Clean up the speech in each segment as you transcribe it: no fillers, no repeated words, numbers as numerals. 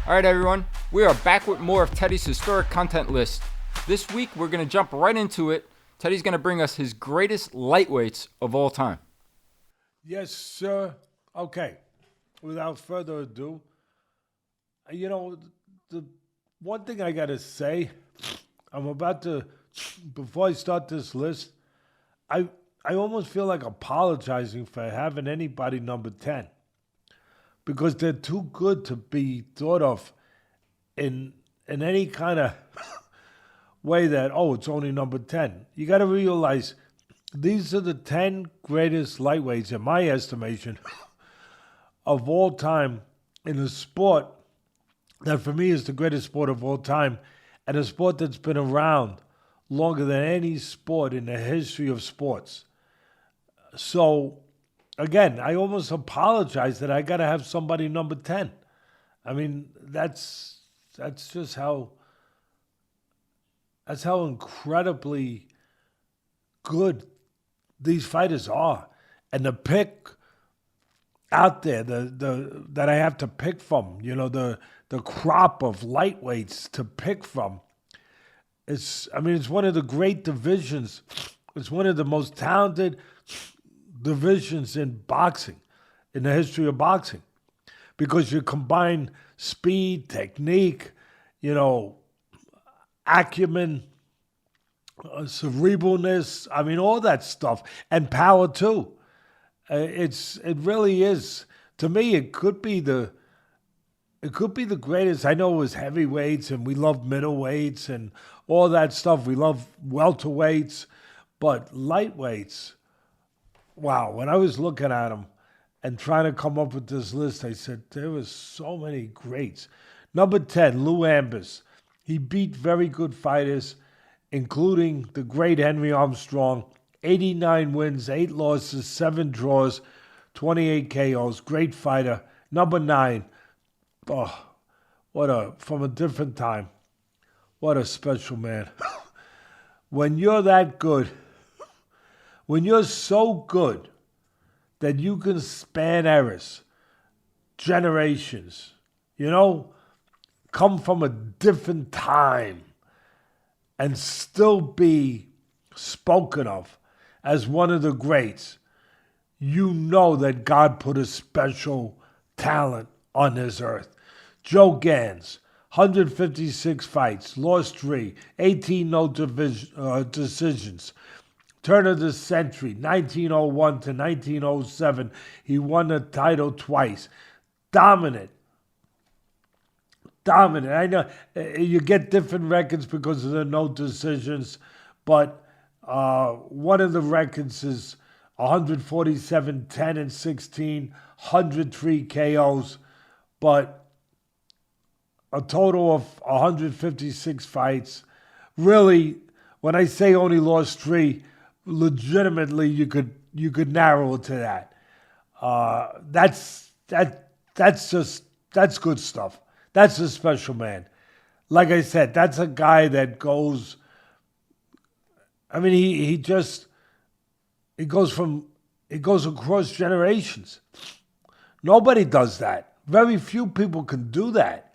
Alright everyone, we are back with more of Teddy's historic content list. This week we're going to jump right into it. Teddy's going to bring us his greatest lightweights of all time. Yes, sir. Okay. Without further ado, the one thing I got to say, before I start this list, I almost feel like apologizing for having anybody number 10. Because they're too good to be thought of in any kind of way that, it's only number 10. You got to realize these are the 10 greatest lightweights, in my estimation, of all time in a sport that for me is the greatest sport of all time, and a sport that's been around longer than any sport in the history of sports. So, again, I almost apologize that I got to have somebody number 10. I mean, that's just how incredibly good these fighters are. And the pick out there, that I have to pick from, the crop of lightweights to pick from, it's one of the great divisions. It's one of the most talented divisions in boxing, in the history of boxing, because you combine speed, technique, acumen, cerebralness, all that stuff, and power too. It really is. To me, it could be the greatest. I know it was heavyweights, and we love middleweights and all that stuff. We love welterweights, but lightweights. Wow, when I was looking at them and trying to come up with this list, I said, there was so many greats. Number 10, Lou Ambers. He beat very good fighters, including the great Henry Armstrong. 89 wins, 8 losses, 7 draws, 28 KOs. Great fighter. Number 9, from a different time. What a special man. When you're that good, when you're so good that you can span eras, generations, come from a different time and still be spoken of as one of the greats, you know that God put a special talent on this earth. Joe Ganz, 156 fights, lost 3, 18 no decisions. Turn of the century, 1901 to 1907, he won the title twice. Dominant. I know you get different records because of the no decisions, but one of the records is 147, 10 and 16, 103 KOs, but a total of 156 fights. Really, when I say only lost 3, legitimately you could narrow it to that. That's good stuff. That's a special man. Like I said, that's a guy that goes. He goes across generations. Nobody does that. Very few people can do that.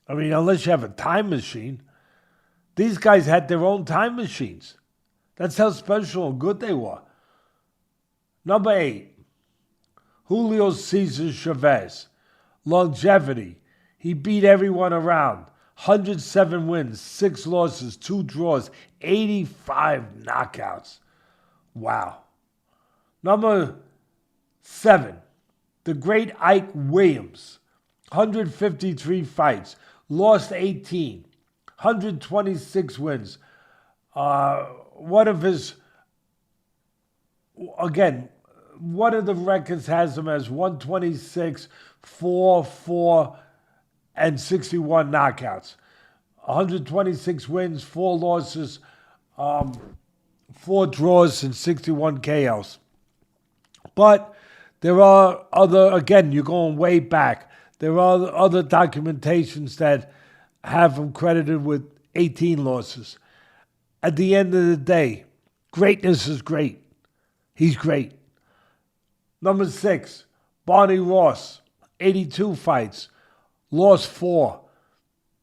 Unless you have a time machine. These guys had their own time machines. That's how special and good they were. Number 8, Julio Chavez. Longevity. He beat everyone around. 107 wins, 6 losses, 2 draws, 85 knockouts. Wow. Number 7, the great Ike Williams. 153 fights, lost 18, 126 wins. One of the records has him as 126, 4, and 61 knockouts. 126 wins, 4 losses, 4 draws, and 61 KOs. But there are you're going way back. There are other documentations that have him credited with 18 losses. At the end of the day, greatness is great. He's great. Number 6, Barney Ross, 82 fights, lost 4,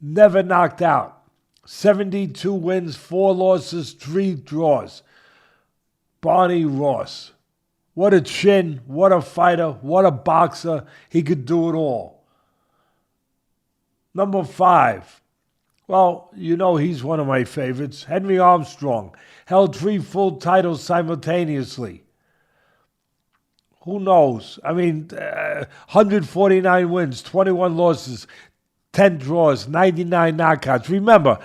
never knocked out. 72 wins, 4 losses, 3 draws. Barney Ross. What a chin, what a fighter, what a boxer. He could do it all. Number 5. Well, you know he's one of my favorites. Henry Armstrong. Held 3 full titles simultaneously. Who knows? I mean, 149 wins, 21 losses, 10 draws, 99 knockouts. Remember,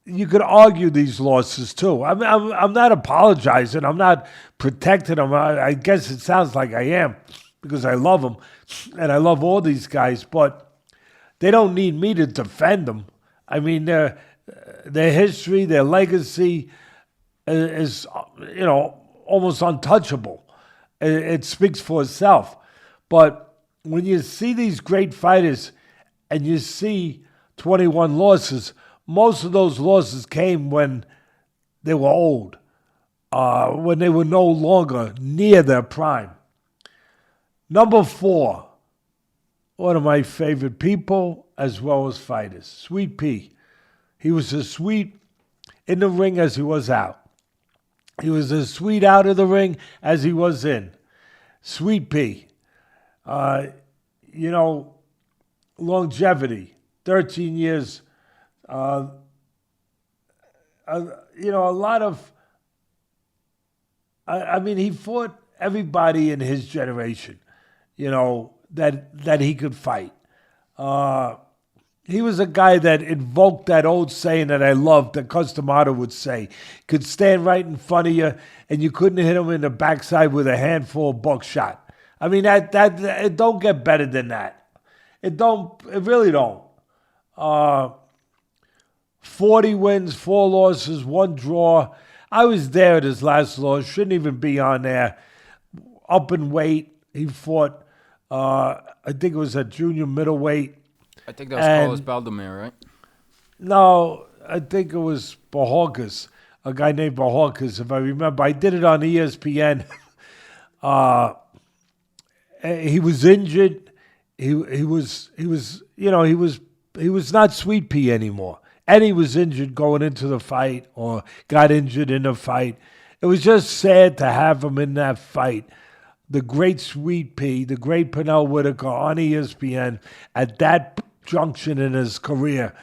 you could argue these losses too. I'm not apologizing. I'm not protecting them. I guess it sounds like I am because I love them and I love all these guys, but they don't need me to defend them. I mean, their history, their legacy is, almost untouchable. It speaks for itself. But when you see these great fighters and you see 21 losses, most of those losses came when they were old, when they were no longer near their prime. Number 4, one of my favorite people as well as fighters, Sweet Pea. He was as sweet in the ring as he was out. He was as sweet out of the ring as he was in. Sweet Pea. Longevity, 13 years. A lot of, he fought everybody in his generation, that he could fight. He was a guy that invoked that old saying that I loved, that Customato would say. Could stand right in front of you, and you couldn't hit him in the backside with a handful of buckshot. I mean, it don't get better than that. It really don't. 40 wins, 4 losses, 1 draw. I was there at his last loss. Shouldn't even be on there. Up in weight, he fought, I think it was at junior middleweight. I think that was Carlos Baldomir, right? No, I think it was Bahalkas, a guy named Bahalkas, if I remember. I did it on ESPN. He was injured. He was not Sweet Pea anymore. And he was injured going into the fight or got injured in the fight. It was just sad to have him in that fight. The great Sweet Pea, the great Pernell Whitaker on ESPN at that junction in his career,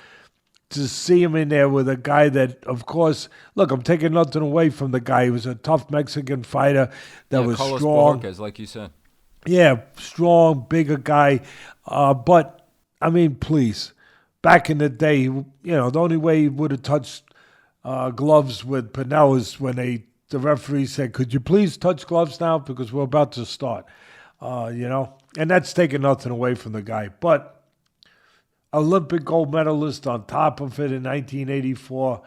to see him in there with a guy that, of course, look, I'm taking nothing away from the guy. He was a tough Mexican fighter that was Carlos strong. Bahalkas, like you said. Yeah, strong, bigger guy. But, please, back in the day, the only way he would have touched gloves with Pernell is when the referee said, could you please touch gloves now because we're about to start, And that's taking nothing away from the guy. But Olympic gold medalist on top of it in 1984.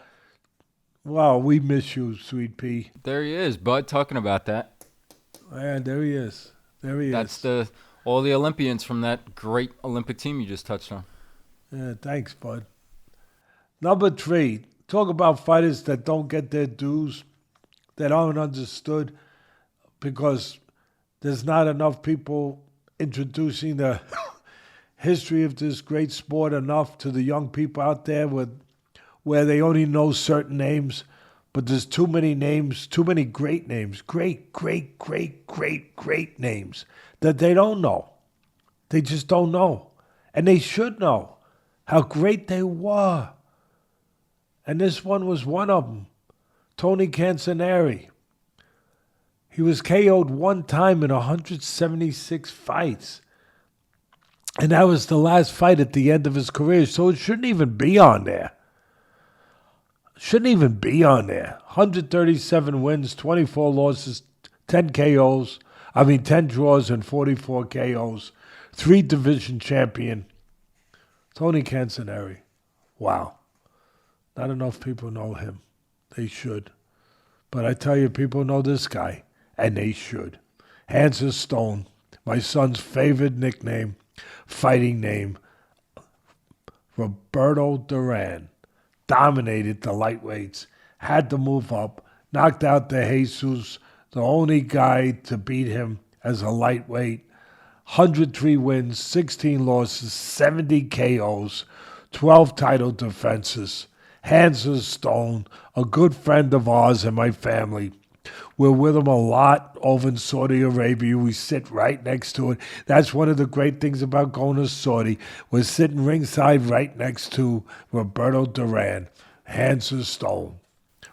Wow, we miss you, Sweet Pea. There he is, Bud, talking about that. Yeah, there he is. That's all the Olympians from that great Olympic team you just touched on. Yeah, thanks, Bud. Number 3, talk about fighters that don't get their dues, that aren't understood because there's not enough people introducing the history of this great sport enough to the young people out there where they only know certain names, but there's too many names, too many great names, great names that they don't know. They just don't know. And they should know how great they were. And this one was one of them, Tony Cansonary. He was KO'd 1 time in 176 fights. And that was the last fight at the end of his career, so it shouldn't even be on there. 137 wins, 24 losses, 10 draws and 44 KOs. 3 division champion. Tony Cansonary. Wow. Not enough people know him. They should. But I tell you, people know this guy, and they should. Hands of Stone, my son's favorite nickname, fighting name. Roberto Duran dominated the lightweights, had to move up, knocked out De Jesus, the only guy to beat him as a lightweight. 103 wins, 16 losses, 70 KOs, 12 title defenses. Hands of stone, a good friend of ours and my family. We're with him a lot over in Saudi Arabia. We sit right next to it. That's one of the great things about going to Saudi. We're sitting ringside right next to Roberto Duran. Hands of stone.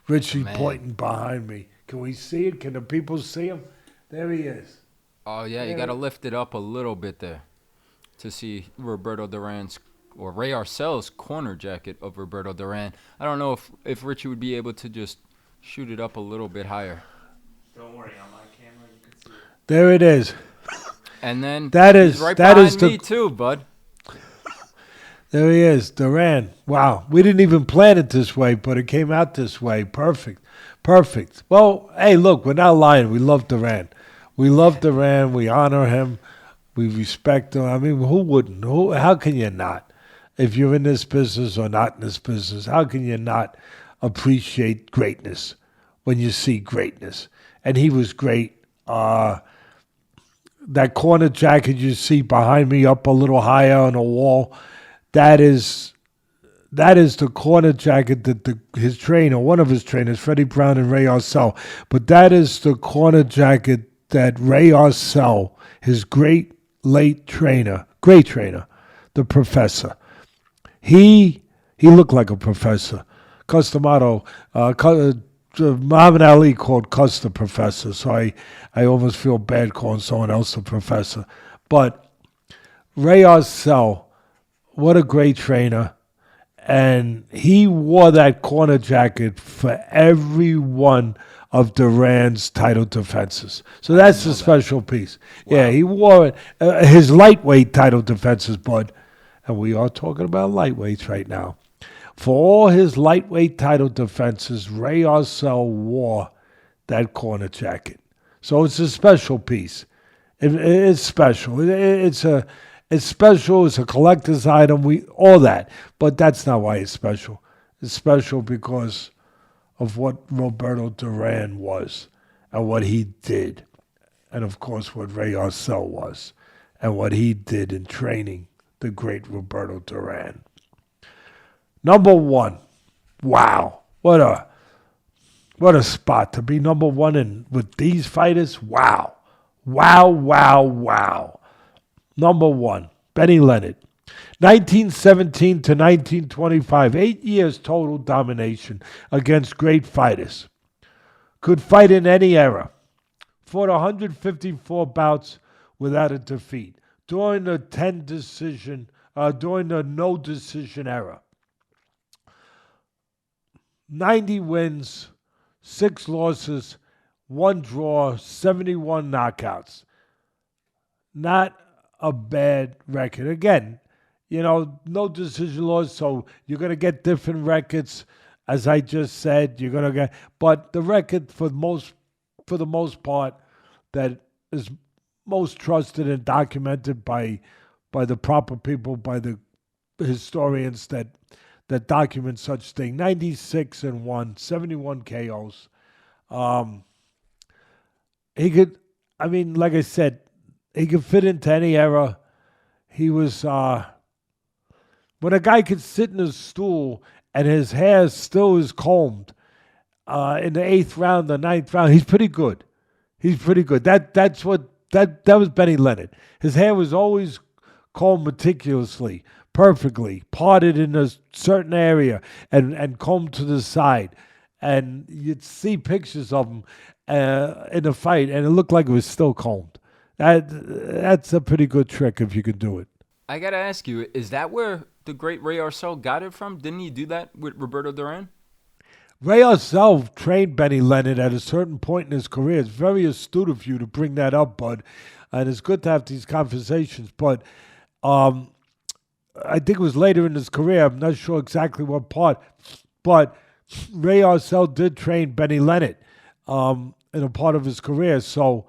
Richie pointing behind me. Can we see it? Can the people see him? There he is. Oh, yeah, you got to lift it up a little bit there to see Roberto Duran's or Ray Arcel's corner jacket of Roberto Duran. I don't know if Richie would be able to just shoot it up a little bit higher. Don't worry, on my camera you can see it. There it is. And then that is he's right that behind is the, me too, bud. There he is, Duran. Wow, we didn't even plan it this way, but it came out this way. Perfect. Well, hey, look, we're not lying. We love Duran. We love Duran. We honor him. We respect him. I mean, who wouldn't? How can you not? If you're in this business or not in this business, how can you not appreciate greatness when you see greatness? And he was great. That corner jacket you see behind me up a little higher on the wall, that is the corner jacket that his trainer, one of his trainers, Freddie Brown and Ray Arcel, but that is the corner jacket that Ray Arcel, his great trainer, the professor, he looked like a professor. Customato, Muhammad Ali called Cuss the professor, so I almost feel bad calling someone else a professor. But Ray Arcel, what a great trainer. And he wore that corner jacket for every one of Duran's title defenses. So that's a special piece. Wow. Yeah, he wore it. His lightweight title defenses, bud. And we are talking about lightweights right now. For all his lightweight title defenses, Ray Arcel wore that corner jacket. So it's a special piece. It's special. It's special. It's a collector's item. All that. But that's not why it's special. It's special because of what Roberto Duran was and what he did. And, of course, what Ray Arcel was and what he did in training the great Roberto Duran. Number one. Wow. What a spot to be number one with these fighters. Wow. Number one, Benny Leonard. 1917 to 1925. 8 years total domination against great fighters. Could fight in any era. Fought 154 bouts without a defeat. During the no decision era. 90 wins, 6 losses, 1 draw, 71 knockouts. Not a bad record. Again, no decision laws, so you're going to get different records. As I just said, you're going to get, but the record for the most part that is most trusted and documented by the proper people, by the historians that document such thing. 96-1, 71 KOs. He could, like I said, he could fit into any era. He was, when a guy could sit in his stool and his hair still is combed in the 8th round, the 9th round, he's pretty good. That was Benny Leonard. His hair was always combed meticulously, perfectly, parted in a certain area and combed to the side. And you'd see pictures of him in a fight, and it looked like it was still combed. That's a pretty good trick if you can do it. I got to ask you, is that where the great Ray Arcel got it from? Didn't he do that with Roberto Duran? Ray Arcel trained Benny Leonard at a certain point in his career. It's very astute of you to bring that up, bud. And it's good to have these conversations. But I think it was later in his career. I'm not sure exactly what part. But Ray Arcel did train Benny Leonard in a part of his career. So,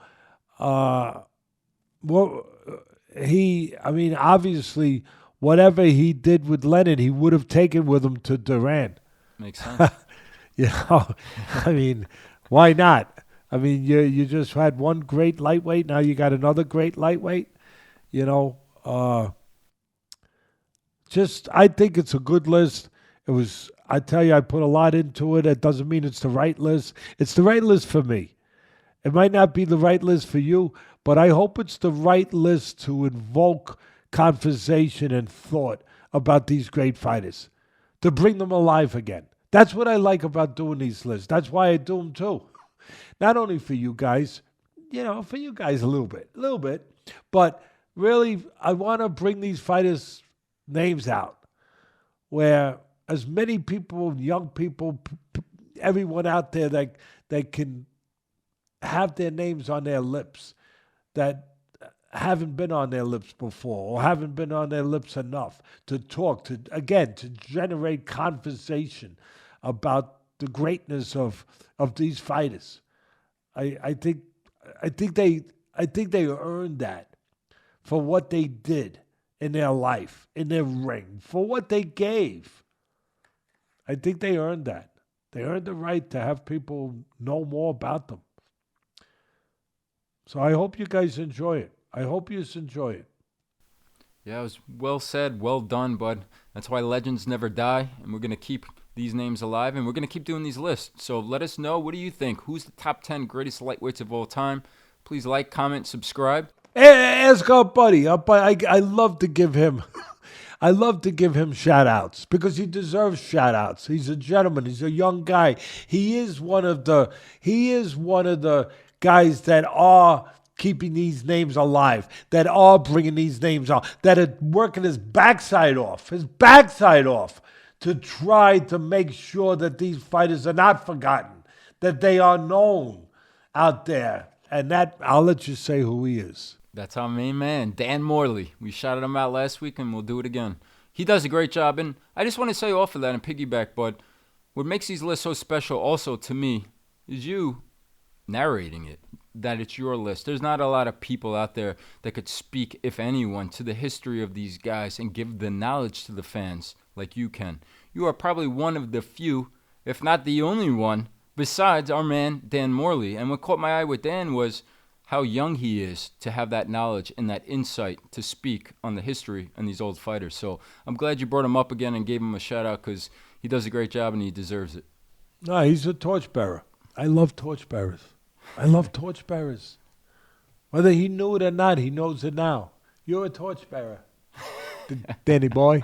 obviously, whatever he did with Leonard, he would have taken with him to Duran. Makes sense. Why not? You just had one great lightweight. Now you got another great lightweight. You know, I think it's a good list. I tell you, I put a lot into it. It doesn't mean it's the right list. It's the right list for me. It might not be the right list for you, but I hope it's the right list to invoke conversation and thought about these great fighters, to bring them alive again. That's what I like about doing these lists. That's why I do them too. Not only for you guys, for you guys a little bit, but really I want to bring these fighters' names out where as many people, young people, everyone out there that can have their names on their lips that haven't been on their lips before or haven't been on their lips enough to talk, to generate conversation about the greatness of these fighters. I think they earned that for what they did in their life, in their ring, for what they gave. I think they earned that. They earned the right to have people know more about them. So I hope you guys enjoy it. I hope you enjoy it. Yeah, it was well said, well done, bud. That's why legends never die, and we're going to keep these names alive, and we're going to keep doing these lists. So let us know, what do you think? Who's the top 10 greatest lightweights of all time? Please like, comment, subscribe. Ask our buddy. I love to give him I love to give him shout-outs because he deserves shout-outs. He's a gentleman. He's a young guy. He is one of the guys that are keeping these names alive, that are bringing these names on, that are working his backside off to try to make sure that these fighters are not forgotten, that they are known out there. And that, I'll let you say who he is. That's our main man, Dan Morley. We shouted him out last week, and we'll do it again. He does a great job, and I just want to say off of that and piggyback, but what makes these lists so special also to me is you narrating it, that it's your list. There's not a lot of people out there that could speak, if anyone, to the history of these guys and give the knowledge to the fans like you can. You are probably one of the few, if not the only one, besides our man Dan Morley. And what caught my eye with Dan was how young he is to have that knowledge and that insight to speak on the history and these old fighters. So I'm glad you brought him up again and gave him a shout out because he does a great job and he deserves it. No, he's a torchbearer. I love torchbearers. Whether he knew it or not, he knows it now. You're a torchbearer, Danny boy.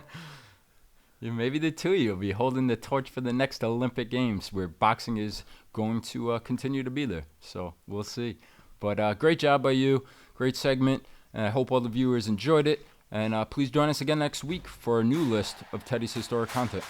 Yeah, maybe the two of you will be holding the torch for the next Olympic Games where boxing is going to continue to be there. So we'll see. But great job by you. Great segment. And I hope all the viewers enjoyed it. And please join us again next week for a new list of Teddy's historic content.